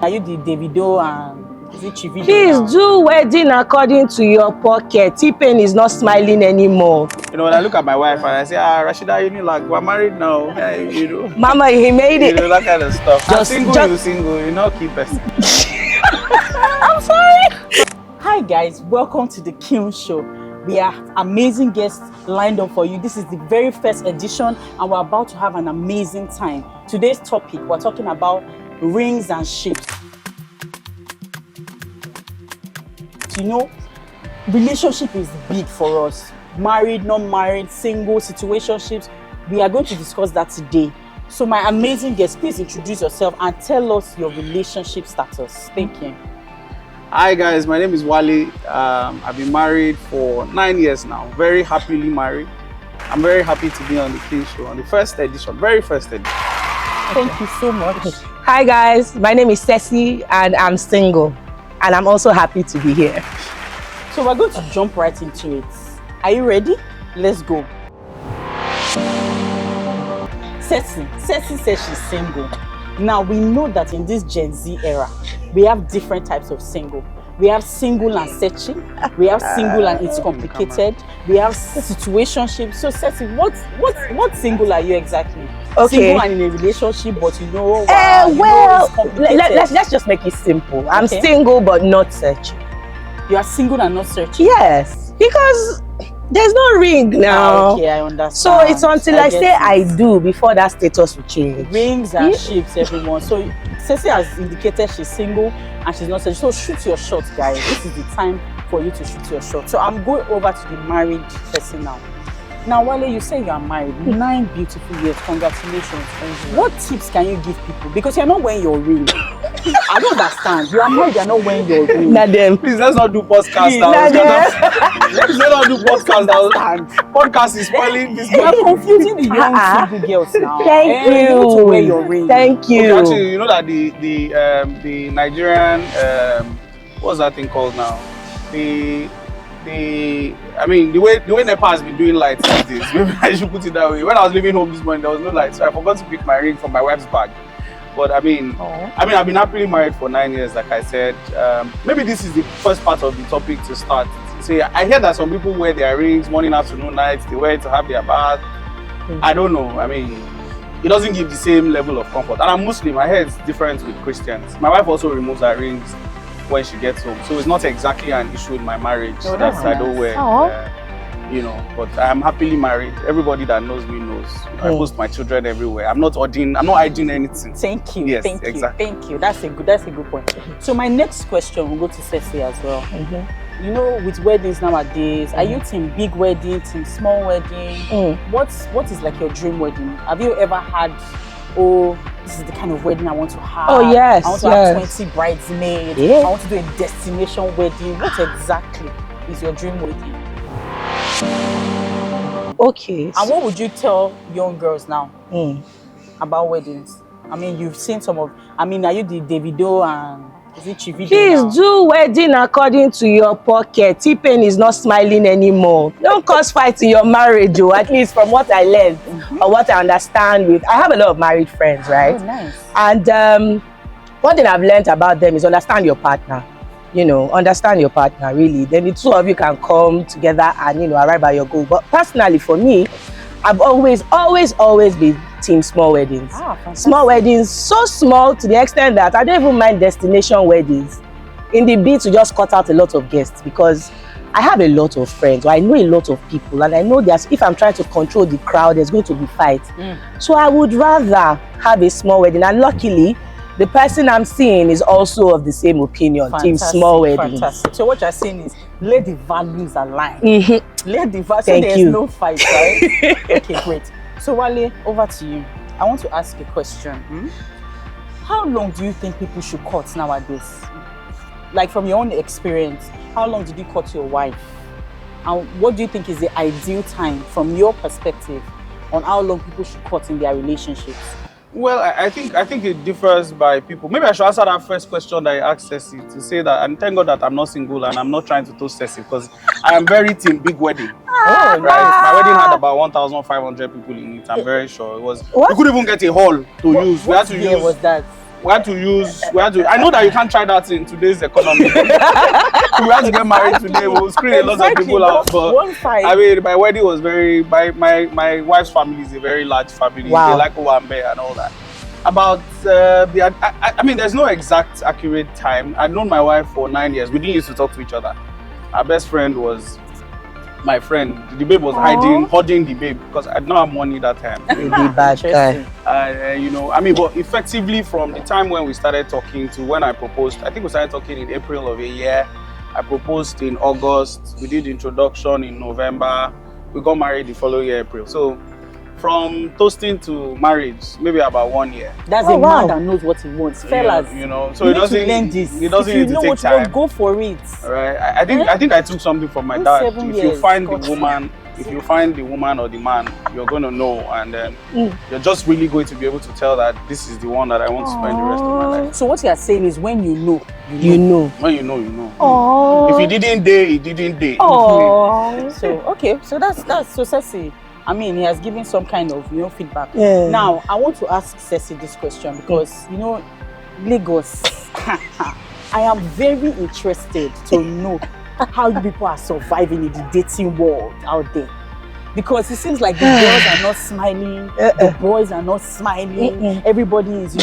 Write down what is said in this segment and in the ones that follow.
Are you the Davido and is it Chivido? Please now? do wedding according to your pocket. T-Pain is not smiling anymore. You know, when I look at my wife and I say, Rashida, you need like, we're married now. Hey, you know. Mama, he made it. You know, that kind of stuff. Just You single, you not keep person. I'm sorry. Hi guys, welcome to the Kiln Show. We have amazing guests lined up for you. This is the very first edition and we're about to have an amazing time. Today's topic, we're talking about rings and shapes. You know, relationship is big for us. Married, not married, single, situationships. We are going to discuss that today. So my amazing guest, please introduce yourself and tell us your relationship status. Thank you. Hi guys, my name is Wale. I've been married for 9 years now. Very happily married. I'm very happy to be on the Kiln Show on the first edition, very first edition. Thank you so much. Hi guys, my name is Ceci and I'm single. And I'm also happy to be here. So we're going to jump right into it. Are you ready? Let's go. Ceci says she's single. Now we know that in this Gen Z era, we have different types of single. We have single and searching. We have single and it's complicated. We have situationship. So Ceci, what single are you exactly? Okay. Single and in a relationship, but you know, let's just make it simple. I'm Okay. single but not searching. You are single and not searching. Yes, because there's no ring now. Okay, I understand. So it's until I get say it. I do before that status will change. Rings and ships, everyone. So Ceci has indicated she's single and she's not searching. So shoot your shot, guys. This is the time for you to shoot your shot. So I'm going over to the married person now. Now, Wale, you say you are married. 9 beautiful years. Congratulations. What tips can you give people? Because you're not wearing your ring. I don't understand. You are married, you're not wearing your ring. Not them. Please, let's not do podcast now. Nah, Let's not do podcast now. Podcast is spoiling this. You are confusing the young single girls now. Thank You you. need to wear your ring. Thank you. Okay, actually, you know that the Nigerian what's that thing called now? I mean the way NEPA has been doing lights these days. Maybe I should put it that way. When I was leaving home this morning, there was no light, so I forgot to pick my ring from my wife's bag. But I've been happily married for 9 years, like I said. Maybe this is the first part of the topic to start. See, I hear that some people wear their rings morning, afternoon, night. They wear it to have their bath. I don't know. I mean, it doesn't give the same level of comfort. And I'm Muslim. I hear it's different with Christians. My wife also removes her rings when she gets home, so it's not exactly an issue in my marriage that I don't wear. You know, but I'm happily married. Everybody that knows me knows. I post my children everywhere. I'm not hiding anything. Thank you. Yes, Thank exactly. you. Thank you. That's a good point. So my next question will go to Ceci as well. You know, with weddings nowadays, are you team big wedding, team small wedding? What is like your dream wedding? Have you ever had, this is the kind of wedding I want to have? Oh yes, I want to have 20 bridesmaids. Yeah. I want to do a destination wedding. What exactly is your dream wedding? Okay. And what would you tell young girls now about weddings? I mean, you've seen some of, are you the Davido and is it Chivido? Please now? do wedding according to your pocket. T-Pain is not smiling anymore. Don't cause fight in your marriage, at least from what I learned or what I understand with. I have a lot of married friends, right? Oh, nice. And one thing I've learned about them is understand your partner. You know, understand your partner really. Then the two of you can come together and, you know, arrive at your goal. But personally, for me, I've always been team small weddings. Small weddings, so small to the extent that I don't even mind destination weddings in the bid to just cut out a lot of guests, because I have a lot of friends, or I know a lot of people, and I know that if I'm trying to control the crowd, there's going to be fight. So I would rather have a small wedding, and luckily, the person I'm seeing is also of the same opinion, team small weddings. Fantastic. So what you're saying is, let the values align. Let the values, so Thank there's you. no fight, right? Okay, great. So Wale, over to you. I want to ask a question. How long do you think people should cut nowadays? Like from your own experience, how long did you cut your wife? And what do you think is the ideal time from your perspective on how long people should cut in their relationships? Well, I think it differs by people. Maybe I should answer that first question that I asked Ceci, to say that, and thank God that I'm not single and I'm not trying to toast Ceci, because I am very team big wedding. Oh, right. My wedding had about 1,500 people in it. I'm very sure it was. What? We couldn't even get a hall to use. We had What to year use. was that? we had to I know that you can't try that in today's economy. We had to get married today. We will screen a lot of people out. But I mean, my wedding was my wife's family is a very large family. Wow. They like owambe and all that. About I mean, there's no exact accurate time. I've known my wife for 9 years. We didn't used to talk to each other. Our best friend was my friend. The babe was holding the babe because I did not have money that time. The bad guy. You know, I mean, but effectively from the time when we started talking to when I proposed, I think we started talking in April of a year. I proposed in August. We did the introduction in November. We got married the following year, April. So from toasting to marriage, maybe about 1 year. That's a man that knows what he wants, fellas. You know, so it doesn't need to take time. If you know what you want, go for it. Right. I think I took something from my dad. If you find the woman, if you find the woman or the man, you're going to know, and then you're just really going to be able to tell that this is the one that I want to spend the rest of my life. So what you are saying is, when you know, you know. When you know, you know. If he didn't dare, he didn't dare. So okay, so that's so Ceci. I mean, he has given some kind of feedback. Yeah. Now I want to ask Ceci this question because Lagos. I am very interested to know how you people are surviving in the dating world out there. Because it seems like the girls are not smiling, the boys are not smiling, everybody is,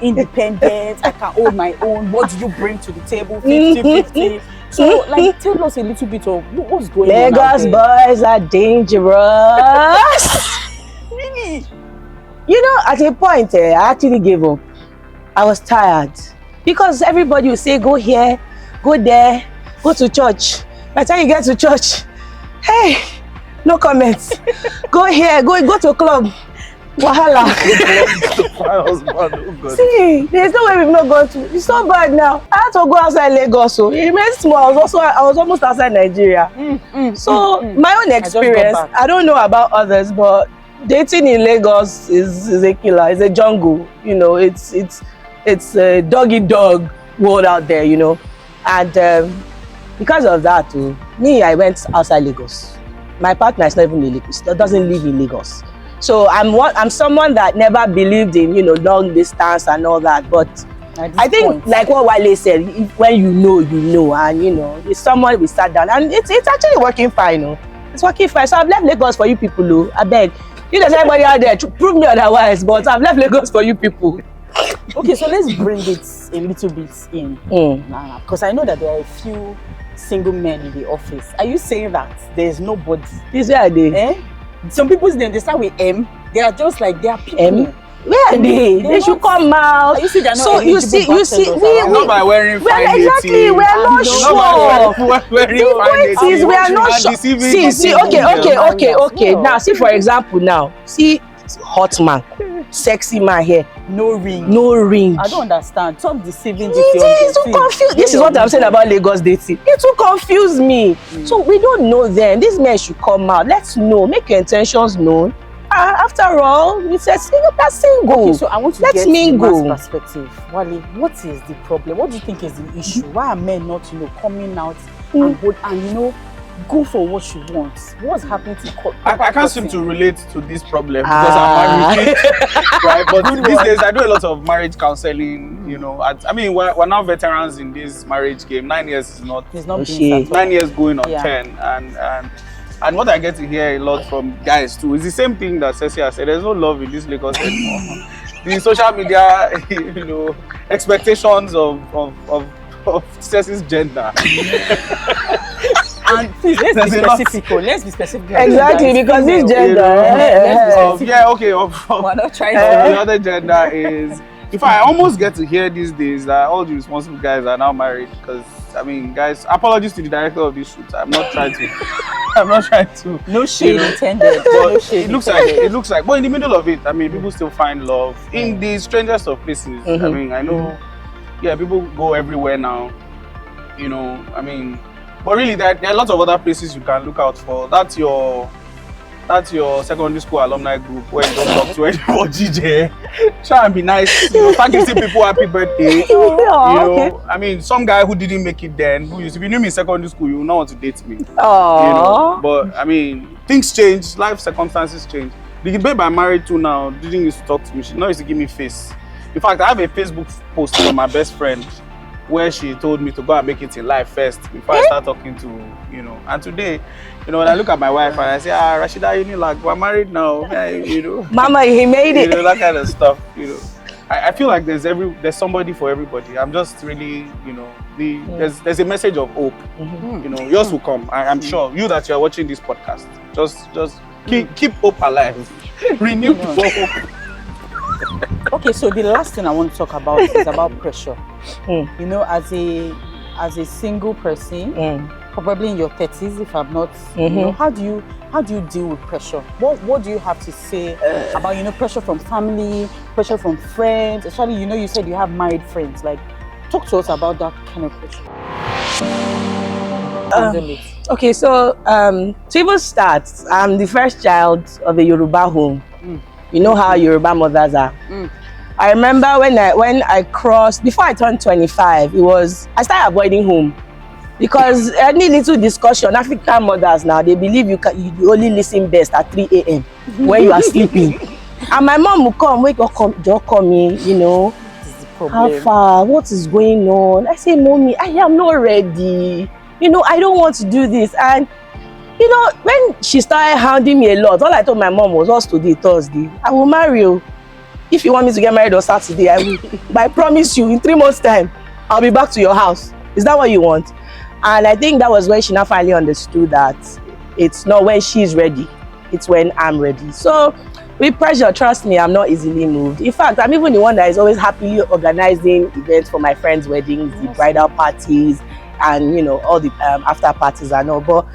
independent, I can hold my own, what do you bring to the table, 50-50. So, like, tell us a little bit of what's going on out Lagos there. boys are dangerous. Really? At a point, I actually gave up. I was tired. Because everybody will say, go here, go there, go to church. By the time you get to church, hey, no comments. Go here, go to a club. Wahala. See, there's no way we've not gone to. It's so bad now. I had to go outside Lagos. So it remains small. I was almost outside Nigeria. My own experience, I don't know about others, but dating in Lagos is a killer. It's a jungle. It's a dog world out there. And because of that, I went outside Lagos. My partner is not even in Lagos. Doesn't live in Lagos. So I'm someone that never believed in long distance and all that. But I think like what Wale said, when you know, and it's someone we sat down and it's actually working fine. It's working fine. So I've left Lagos for you people. I beg. There's anybody out there to prove me otherwise, but I've left Lagos for you people. Okay, so let's bring it a little bit in. Because I know that there are a few single men in the office. Are you saying that there's nobody? This where are they? Some people's name, they start with M. They are just like, they are people. M? Where are they? They should come out. You see, they're not so you see, not by wearing fine exactly, we are not sure. The point is, we are not sure. See, okay. Now, see, for example, see, hot man, sexy man here. No ring. I don't understand. Stop deceiving this. It's too confused. This is what I'm saying about Lagos dating. It too confused me. So we don't know them. These men should come out. Let's know. Make your intentions known. After all, we said that's single. Okay, so I want to get the perspective. Wale, what is the problem? What do you think is the issue? Why are men not, coming out and go for what you want? What's happening to I can't seem to relate to this problem because I'm married, right? But these days I do a lot of marriage counseling. I mean, we're now veterans in this marriage game. 9 years is not. It's not 9 years going on 10, and what I get to hear a lot from guys too is the same thing that Ceci has said. There's no love in this Lagos anymore. The social media, expectations of Ceci's gender. And please, let's be specific. Exactly, because this gender. We're not trying to. The other gender is. In fact, I almost get to hear these days that all the responsible guys are now married. Because guys, apologies to the director of this shoot. I'm not trying to. No shade intended. But it looks like. But in the middle of it, people still find love in the strangest of places. I know. Yeah, people go everywhere now. But really, there are lots of other places you can look out for. That's your secondary school alumni group where you don't talk to anybody there. Try and be nice. Start giving people happy birthday. Some guy who didn't make it then, if you knew me in secondary school, you would not want to date me. But things change, life circumstances change. The babe I'm married to now didn't used to talk to me. She now used to give me face. In fact, I have a Facebook post from my best friend where she told me to go and make it in life first before I start talking to, you know. And today, you know, when I look at my wife and I say, Rashida, you know, like, we're married now, you know. Mama, he made it. You know, that kind of stuff, you know. I feel like there's somebody for everybody. I'm just really, you know, there's a message of hope. You know, yours will come. I'm sure. You that you're watching this podcast, just keep hope alive. Renew hope. Okay, so the last thing I want to talk about is about pressure. You know, as a single person, probably in your 30s, if I'm not, you know, how do you deal with pressure? What do you have to say about, you know, pressure from family, pressure from friends? Especially, you know, you said you have married friends. Like, talk to us about that kind of pressure. Okay, so to even start, I'm the first child of a Yoruba home. You know how Yoruba mothers are. I remember when I crossed, before I turned 25, I started avoiding home. Because any little discussion, African mothers now, they believe you only listen best at 3 a.m. when you are sleeping. And my mom will come, just come in, you know. How far? What is going on? I say, Mommy, I am not ready. You know, I don't want to do this. And, you know, when she started hounding me a lot, all I told my mom was, us today, Thursday, I will marry you. If you want me to get married on Saturday, I will. But I promise you, in 3 months' time, I'll be back to your house. Is that what you want? And I think that was when she now finally understood that it's not when she's ready, it's when I'm ready. So with pressure, trust me, I'm not easily moved. In fact, I'm even the one that is always happily organizing events for my friends' weddings, the bridal parties, and, you know, all the after parties and all. But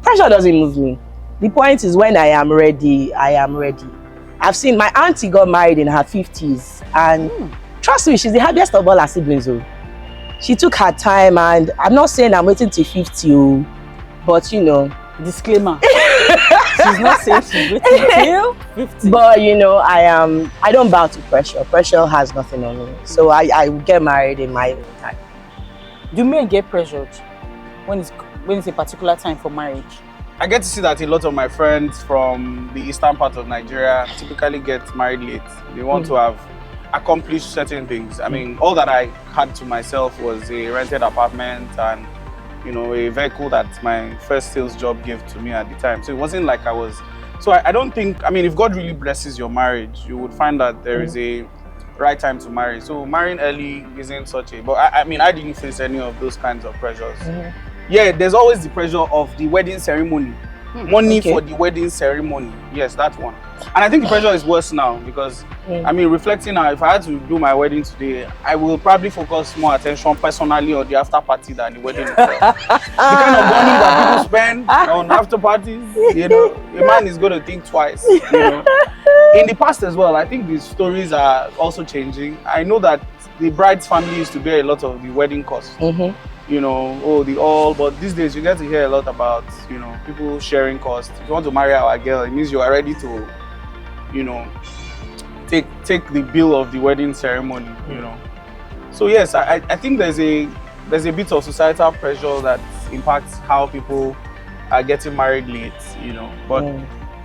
pressure doesn't move me. The point is, when I am ready, I am ready. I've seen my auntie got married in her 50s, and trust me, she's the happiest of all her siblings. She took her time, and I'm not saying I'm waiting till 50, but you know, disclaimer. She's not saying she's waiting till 50. But you know, I don't bow to pressure. Pressure has nothing on me. So I will get married in my own time. Do men get pressured when it's a particular time for marriage? I get to see that a lot of my friends from the eastern part of Nigeria typically get married late. They want to have accomplished certain things. I mean, all that I had to myself was a rented apartment and, you know, a vehicle that my first sales job gave to me at the time. So it wasn't like I was... So I don't think... I mean, if God really blesses your marriage, you would find that there is a right time to marry. So marrying early isn't such a... But I mean, I didn't face any of those kinds of pressures. Yeah, there's always the pressure of the wedding ceremony. Money for the wedding ceremony. Yes, that one. And I think the pressure is worse now because, I mean, reflecting now, if I had to do my wedding today, I will probably focus more attention personally on the after party than the wedding itself. The kind of money that people spend on after parties, you know, a man is going to think twice, you know. In the past as well, I think the stories are also changing. I know that the bride's family used to bear a lot of the wedding costs. You know, but these days you get to hear a lot about, you know, people sharing costs. If you want to marry our girl, it means you are ready to, you know, take the bill of the wedding ceremony, you know. So yes, I think there's a bit of societal pressure that impacts how people are getting married late, you know. But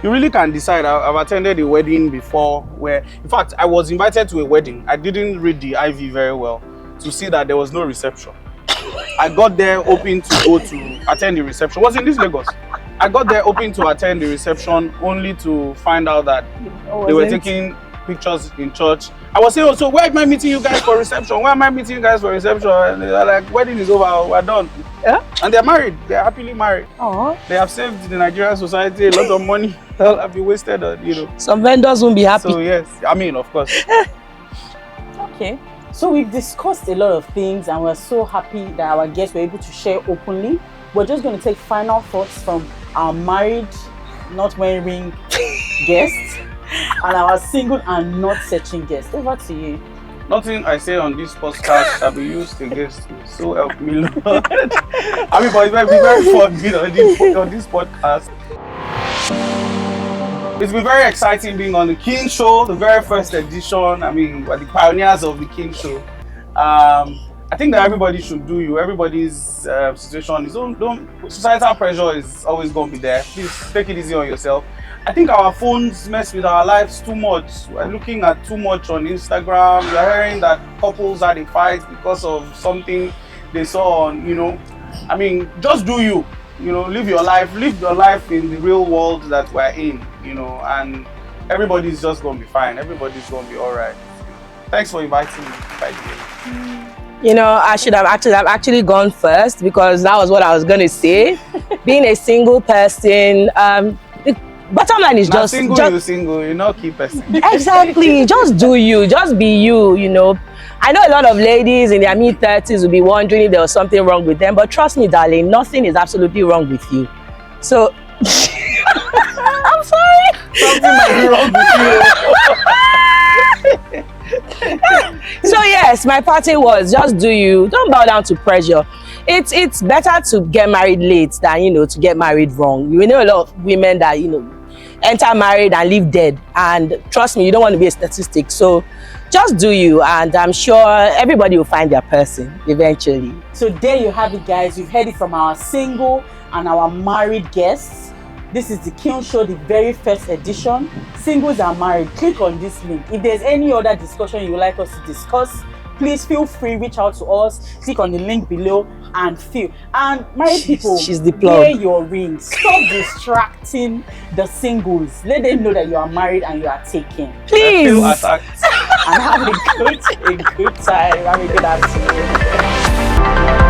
you really can decide. I've attended a wedding before where, in fact, I was invited to a wedding. I didn't read the IV very well to see that there was no reception. I got there hoping to go to attend the reception. Was in this Lagos. I got there hoping to attend the reception only to find out that they were taking pictures in church. I was saying, so where am I meeting you guys for reception? Where am I meeting you guys for reception? And they're like, wedding is over, we're done. Yeah? And they're married. They're happily married. They have saved the Nigerian society a lot of money that have been wasted on, you know. Some vendors won't be happy. So yes, I mean, of course. Okay. So we've discussed a lot of things and we're so happy that our guests were able to share openly. We're just going to take final thoughts from our married, not wearing ring guests and our single and not searching guests. Over to you. Nothing I say on this podcast shall be used against me. So help me, Lord. I mean, but it might be very fun on this podcast. It's been very exciting being on the Kiln Show, the very first edition. I mean, we're the pioneers of the Kiln Show. I think that everybody should do you. Everybody's situation is don't societal pressure is always going to be there. Please take it easy on yourself. I think our phones mess with our lives too much. We're looking at too much on Instagram. We're hearing that couples had a fight because of something they saw on, you know. I mean, just do you. You know, live your life in the real world that we're in, you know, and everybody's just going to be fine. Everybody's going to be all right. Thanks for inviting me. By the way. You know, I should have actually gone first because that was what I was going to say. Being a single person, the bottom line is you're single, you're not key person. Exactly, just do you, just be you, you know. I know a lot of ladies in their mid-30s will be wondering if there was something wrong with them, but trust me, darling, nothing is absolutely wrong with you. So, I'm sorry. Something might be wrong with you. So yes, my party was just do you. Don't bow down to pressure. It's better to get married late than, you know, to get married wrong. You know a lot of women that, you know, enter married and leave dead, and trust me, you don't want to be a statistic. So just do you, and I'm sure everybody will find their person eventually. So there you have it, guys. You've heard it from our single and our married guests. This is the Kiln Show, the very first edition. Singles and married. Click on this link. If there's any other discussion you would like us to discuss, please feel free, reach out to us. Click on the link below and feel. And married people, she's the plug. wear your rings. Stop distracting the singles. Let them know that you are married and you are taken. Please. And have a good time. Have a good afternoon.